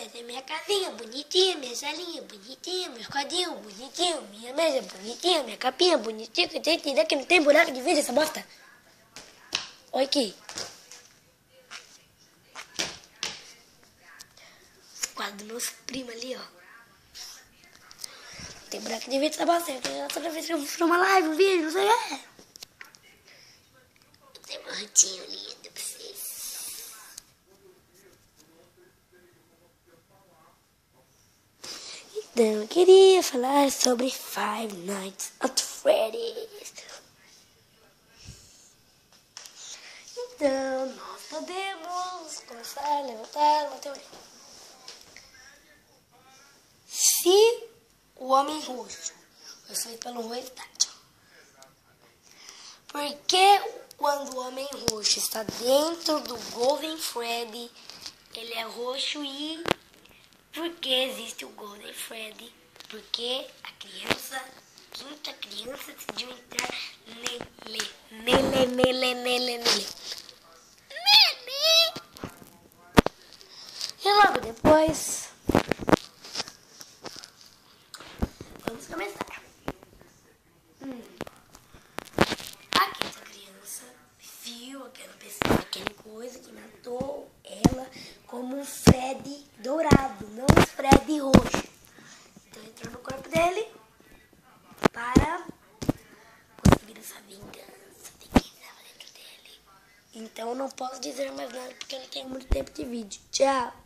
Essa é minha casinha bonitinha, minha salinha bonitinha, meus quadrinhos bonitinhos, minha mesa bonitinha, minha capinha bonitinha. Você entendeu que não tem buraco de vidro essa bosta? Olha aqui. Os quadros dos meus primos ali, ó. Tem buraco de vidro essa bosta. Toda vez que eu vou uma live, um vídeo, não sei o que. Tem um ratinho lindo pra vocês. Então, eu queria falar sobre Five Nights at Freddy's. Então, nós podemos começar a levantar uma teoria. Se o Homem Roxo foi feito pelo Rui Tátil, por que quando o Homem Roxo está dentro do Golden Freddy, ele é roxo e... Por que existe o Golden Freddy? Porque a quinta criança decidiu entrar nele. E logo depois, vamos começar. A quinta criança viu aquela pessoa, aquela coisa que matou ela como um Freddy dourado, não um Freddy roxo. Então entrou no corpo dele para conseguir essa vingança de quem estava dentro dele. Então eu não posso dizer mais nada porque eu não tenho muito tempo de vídeo. Tchau!